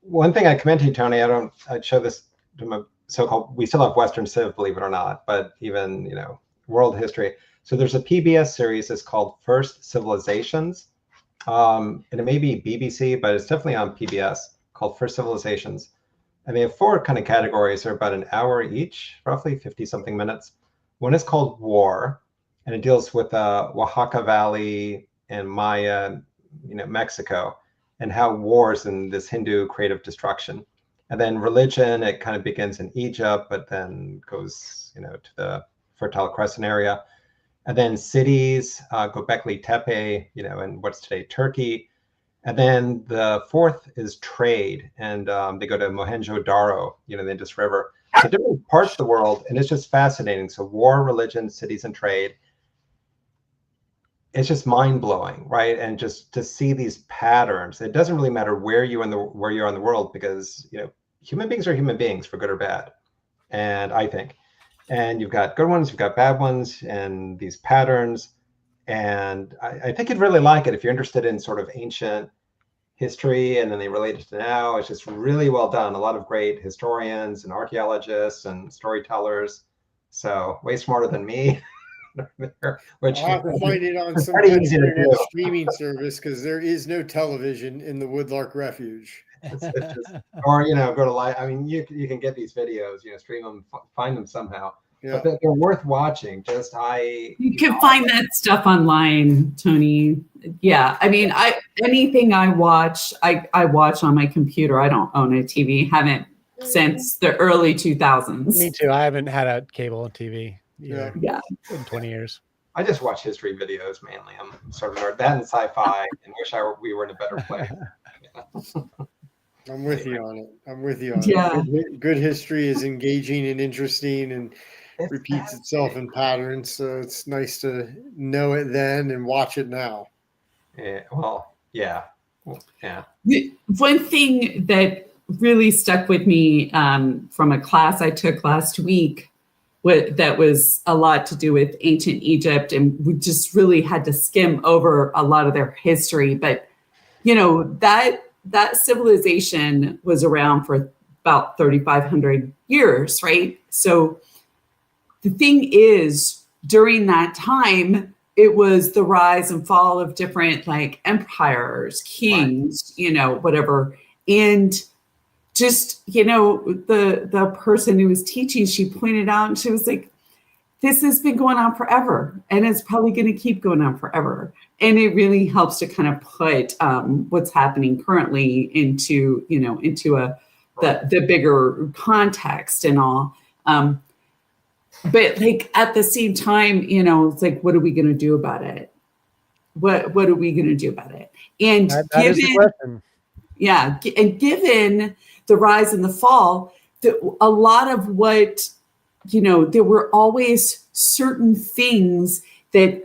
one thing I commend to you, Tony, I show this to my so-called, we still have Western Civ, believe it or not, but even, world history. So there's a PBS series that's called First Civilizations. And it may be BBC, but it's definitely on PBS, called First Civilizations. And they have 4 kind of categories. They're about an hour each, roughly 50-something minutes. One is called War, and it deals with Oaxaca Valley and Maya, Mexico, and how wars and this Hindu creative destruction. And then religion, it kind of begins in Egypt, but then goes, to the Fertile Crescent area. And then cities, Göbekli Tepe, in what's today Turkey. And then the 4th is trade, and they go to Mohenjo-Daro, the Indus River. So different parts of the world, and it's just fascinating. So war, religion, cities, and trade. It's just mind-blowing, right? And just to see these patterns, it doesn't really matter where you are in the world, because human beings are human beings, for good or bad. And I think, and you've got good ones, you've got bad ones, and these patterns. And I think you'd really like it if you're interested in sort of ancient history, and then they relate it to now. It's just really well done. A lot of great historians and archaeologists and storytellers. So way smarter than me. Which I'll have to find it on some pretty easy to internet do. streaming service, because there is no television in the Woodlark Refuge. It's just, or go to live. I mean, you can get these videos, stream them, find them somehow. Yeah. But they're worth watching. You can find that stuff online, Tony. Yeah, I mean, anything I watch, I watch on my computer. I don't own a TV. Haven't since the early 2000s. Me too. I haven't had a cable TV either in 20 years. I just watch history videos mainly. I'm sort of nerd. That and sci-fi, and wish we were in a better place. Yeah. I'm with you on it. Yeah. Good history is engaging and interesting, and repeats itself in patterns. So it's nice to know it then and watch it now. Yeah. Well, yeah. One thing that really stuck with me from a class I took last week, that was a lot to do with ancient Egypt, and we just really had to skim over a lot of their history. But that civilization was around for about 3,500 years, right? So the thing is, during that time, it was the rise and fall of different empires, kings, whatever. And just, the person who was teaching, she pointed out, and she was like, this has been going on forever, and it's probably going to keep going on forever. And it really helps to kind of put what's happening currently into the bigger context and all. But at the same time, it's like, what are we going to do about it? What are we going to do about it? And that is the question. Yeah, and given the rise and the fall, a lot of what, there were always certain things that,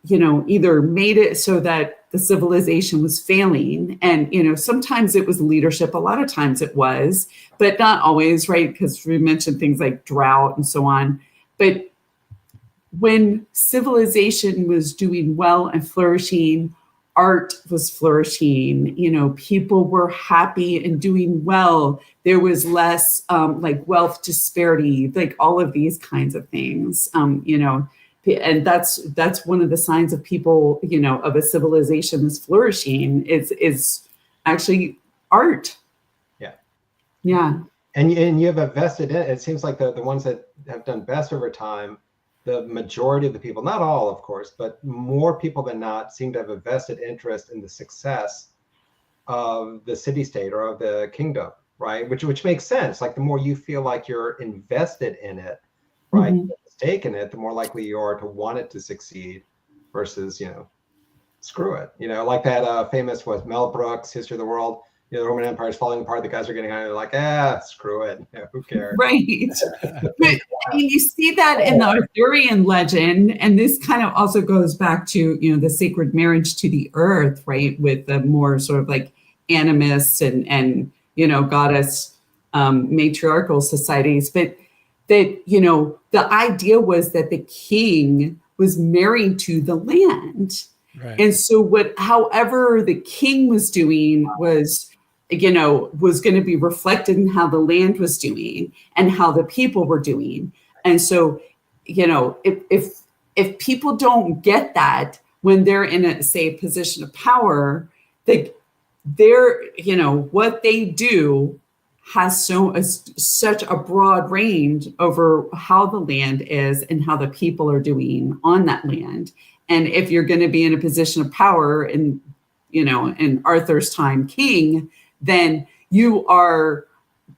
either made it so that the civilization was failing. And, sometimes it was leadership, a lot of times it was, but not always, right? Because we mentioned things like drought and so on. But when civilization was doing well and flourishing, art was flourishing, people were happy and doing well. There was less wealth disparity, all of these kinds of things, and that's one of the signs of people, of a civilization that's flourishing is actually art. Yeah. Yeah. And you have a vested in it. It seems like the ones that have done best over time, the majority of the people, not all, of course, but more people than not, seem to have a vested interest in the success of the city-state or of the kingdom, right? Which makes sense. Like, the more you feel like you're invested in it, right, Mm-hmm. stake in it, the more likely you are to want it to succeed versus, screw it. Like that famous Mel Brooks, History of the World. The Roman Empire is falling apart. The guys are getting kind of like, screw it. Who cares? Right. But you see that in the Arthurian legend, and this kind of also goes back to, the sacred marriage to the earth, right? With the more sort of animist and goddess matriarchal societies. But that, the idea was that the king was married to the land. Right. And so however the king was doing was going to be reflected in how the land was doing and how the people were doing. And so, if people don't get that when they're in a position of power, what they do has such a broad range over how the land is and how the people are doing on that land. And if you're going to be in a position of power in Arthur's time, king, then you are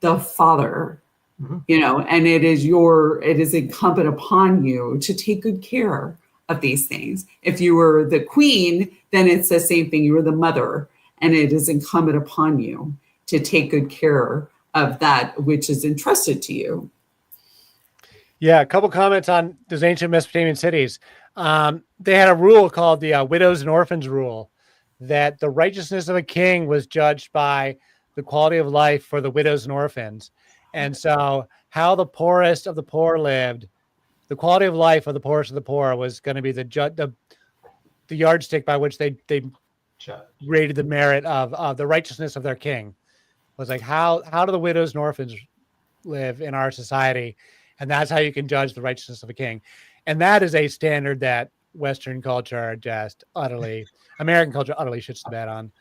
the father, and it is incumbent upon you to take good care of these things. If you were the queen, then it's the same thing. You were the mother, and it is incumbent upon you to take good care of that which is entrusted to you. Yeah, a couple comments on those ancient Mesopotamian cities. They had a rule called the widows and orphans rule, that the righteousness of a king was judged by the quality of life for the widows and orphans. And so how the poorest of the poor lived, the quality of life of the poorest of the poor was going to be the yardstick by which they rated the merit of the righteousness of their king. Was like, how do the widows and orphans live in our society? And that's how you can judge the righteousness of a king. And that is a standard that Western culture American culture utterly shits the bed on.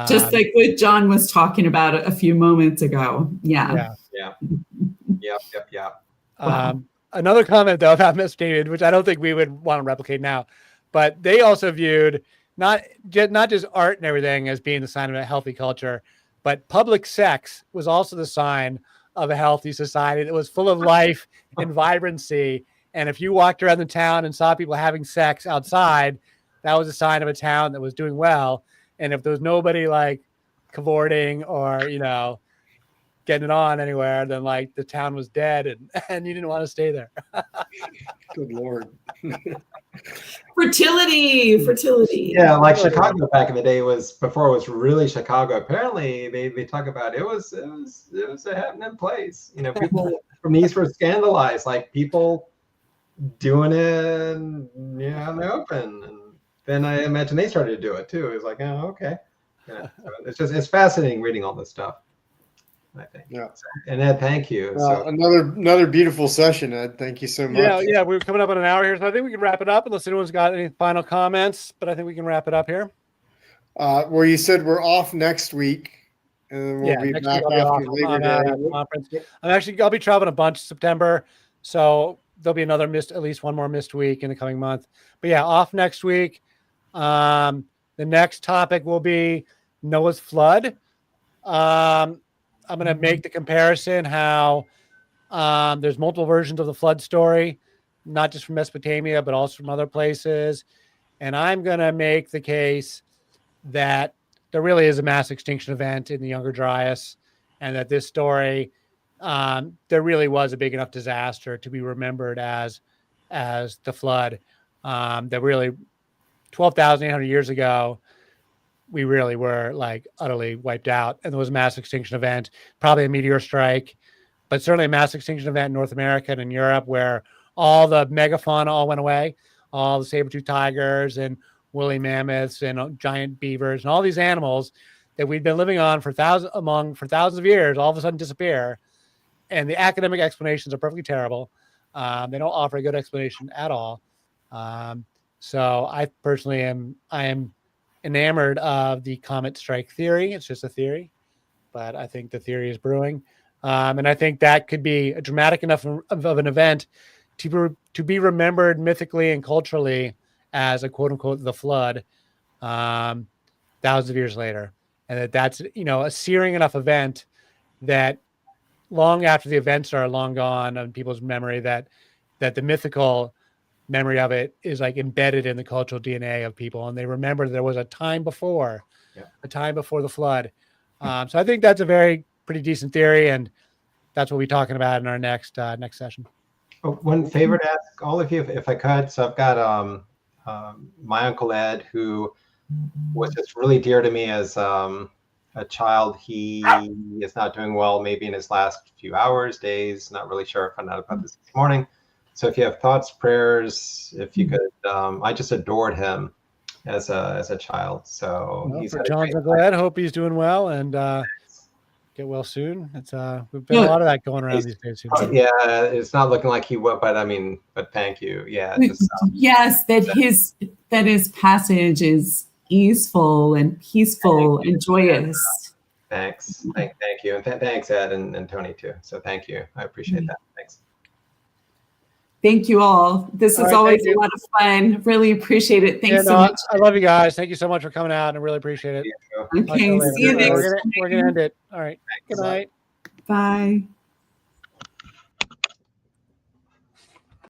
Just like what John was talking about a few moments ago. Yeah. Another comment though about Mesopotamia, which I don't think we would want to replicate now, but they also viewed not just art and everything as being the sign of a healthy culture, but public sex was also the sign of a healthy society that was full of life and vibrancy. And if you walked around the town and saw people having sex outside, that was a sign of a town that was doing well. And if there was nobody like cavorting or, getting it on anywhere, then like the town was dead and you didn't want to stay there. Good Lord. Fertility. Yeah, like Chicago back in the day before it was really Chicago. Apparently, they talk about it was a happening place. People from the East were scandalized, like people doing it, in the open. And then I imagine they started to do it too. It's like, oh, okay. Yeah, so it's fascinating reading all this stuff, I think. Yeah. And Ed, thank you. Another beautiful session, Ed. Thank you so much. Yeah, we're coming up on an hour here, so I think we can wrap it up unless anyone's got any final comments, but I think we can wrap it up here. Well, you said we're off next week, and we'll be back after Labor Day. Conference. I'll be traveling a bunch in September, so there'll be at least one more missed week in the coming month. But yeah, off next week. The next topic will be Noah's flood. I'm going to make the comparison how there's multiple versions of the flood story, not just from Mesopotamia, but also from other places. And I'm going to make the case that there really is a mass extinction event in the Younger Dryas, and that this story, there really was a big enough disaster to be remembered as the flood. That really 12,800 years ago, we really were like utterly wiped out, and there was a mass extinction event, probably a meteor strike, but certainly a mass extinction event in North America and in Europe, where all the megafauna all went away, all the saber-toothed tigers and woolly mammoths and giant beavers and all these animals that we'd been living on for thousands of years, all of a sudden disappear. And the academic explanations are perfectly terrible. They don't offer a good explanation at all. So I personally am enamored of the comet strike theory. It's just a theory, but I think the theory is brewing. And I think that could be a dramatic enough of an event to be remembered mythically and culturally as a quote unquote the flood thousands of years later. And that's a searing enough event that long after the events are long gone in people's memory, that the mythical memory of it is like embedded in the cultural DNA of people, and they remember there was a time before the flood. So I think that's a pretty decent theory, and that's what we're talking about in our next session. One favor to ask all of you, if I could. So I've got my Uncle Ed, who was just really dear to me as a child he is not doing well, maybe in his last few hours, days, not really sure. I found out about this morning. So if you have thoughts, prayers, if you could, I just adored him as a child. So Well, he's for had a John's great glad. Hope he's doing well and get well soon. It's we've been a lot of that going around these days. Yeah, it's not looking like he will, but thank you. Yeah, just, yes, that his passage is easeful and peaceful and joyous. Thanks, thank you, and thanks Ed and Tony too. So thank you, I appreciate that. Thanks. Thank you all. This is always a lot of fun. Really appreciate it. Thanks so much. I love you guys. Thank you so much for coming out. I really appreciate it. Okay, see you next We're gonna end it. All right. Good night. Bye.